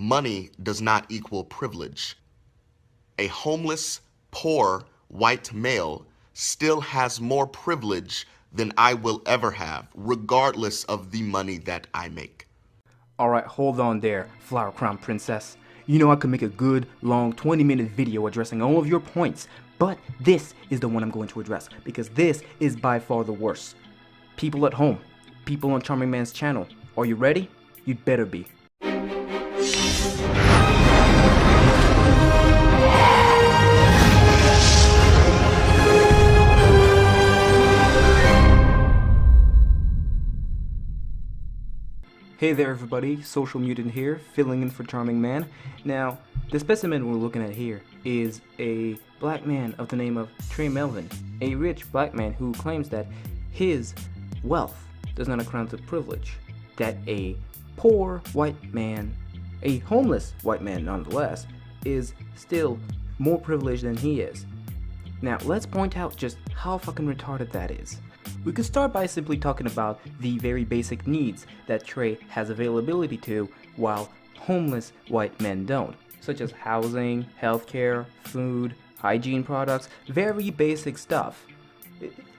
money does not equal privilege. A homeless, poor, white male still has more privilege than I will ever have, regardless of the money that I make. Alright, hold on there, Flower Crown Princess. You know I could make a good, long, 20-minute video addressing all of your points, but this is the one I'm going to address, because this is by far the worst. People at home, people on Charming Man's channel, are you ready? You'd better be. Hey there everybody, Social Mutant here, filling in for Charming Man. Now, the specimen we're looking at here is a black man of the name of Tre Melvin, a rich black man who claims that his wealth does not account to privilege, that a poor white man, a homeless white man nonetheless, is still more privileged than he is. Now, let's point out just how fucking retarded that is. We could start by simply talking about the very basic needs that Tre has availability to, while homeless white men don't, such as housing, healthcare, food, hygiene products, very basic stuff.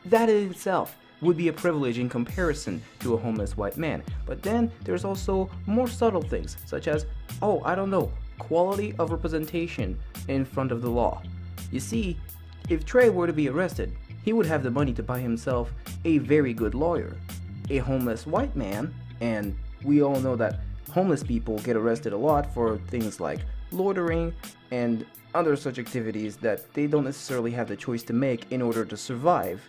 That in itself would be a privilege in comparison to a homeless white man. But then there's also more subtle things, such as, quality of representation in front of the law. You see, if Tre were to be arrested, he would have the money to buy himself a very good lawyer. A homeless white man, and we all know that homeless people get arrested a lot for things like loitering and other such activities that they don't necessarily have the choice to make in order to survive,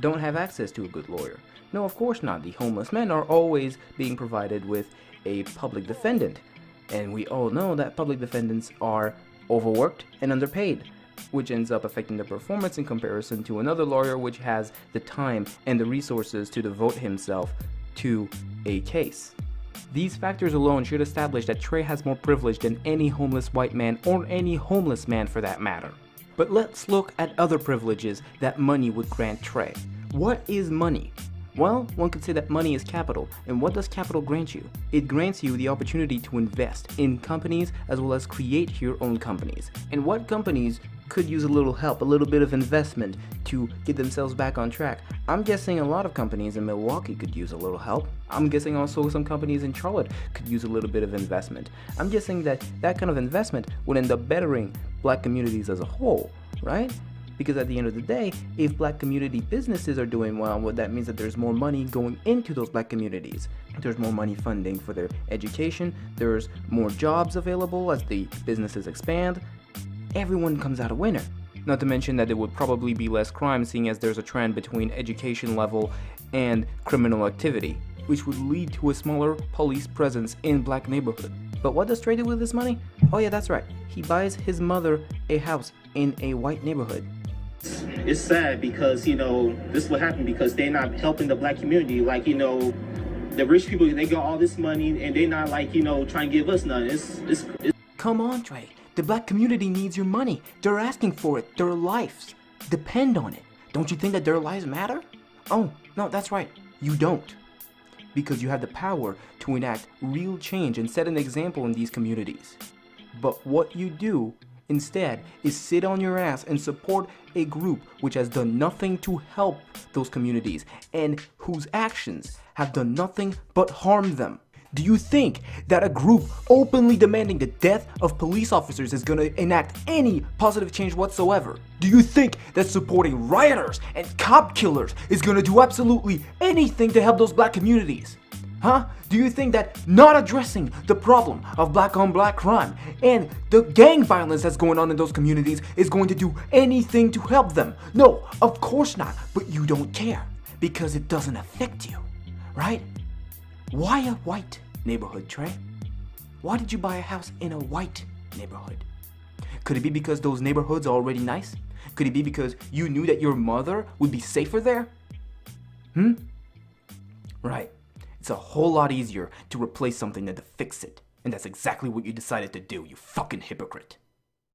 don't have access to a good lawyer. No, of course not. The homeless men are always being provided with a public defendant, and we all know that public defendants are overworked and underpaid, which ends up affecting their performance in comparison to another lawyer which has the time and the resources to devote himself to a case. These factors alone should establish that Tre has more privilege than any homeless white man, or any homeless man for that matter. But let's look at other privileges that money would grant Tre. What is money? Well, one could say that money is capital, and what does capital grant you? It grants you the opportunity to invest in companies as well as create your own companies. And what companies could use a little help, a little bit of investment to get themselves back on track? I'm guessing a lot of companies in Milwaukee could use a little help. I'm guessing also some companies in Charlotte could use a little bit of investment. I'm guessing that that kind of investment would end up bettering black communities as a whole, right? Because at the end of the day, if black community businesses are doing well, what that means that there's more money going into those black communities. There's more money funding for their education, there's more jobs available as the businesses expand. Everyone comes out a winner. Not to mention that there would probably be less crime, seeing as there's a trend between education level and criminal activity, which would lead to a smaller police presence in black neighborhoods. But what does Tre do with this money? Oh yeah, that's right. He buys his mother a house in a white neighborhood. It's sad because, this will happen because they're not helping the black community. Like, the rich people, they got all this money and they're not like, trying to give us none. It's Come on, Tre. The black community needs your money. They're asking for it. Their lives depend on it. Don't you think that their lives matter? Oh, no, that's right. You don't. Because you have the power to enact real change and set an example in these communities. But what you do instead is sit on your ass and support a group which has done nothing to help those communities and whose actions have done nothing but harm them. Do you think that a group openly demanding the death of police officers is going to enact any positive change whatsoever? Do you think that supporting rioters and cop killers is going to do absolutely anything to help those black communities? Huh? Do you think that not addressing the problem of black on black crime and the gang violence that's going on in those communities is going to do anything to help them? No, of course not, but you don't care because it doesn't affect you, right? Why a white neighborhood, Tre? Why did you buy a house in a white neighborhood? Could it be because those neighborhoods are already nice? Could it be because you knew that your mother would be safer there? Right. It's a whole lot easier to replace something than to fix it. And that's exactly what you decided to do, you fucking hypocrite.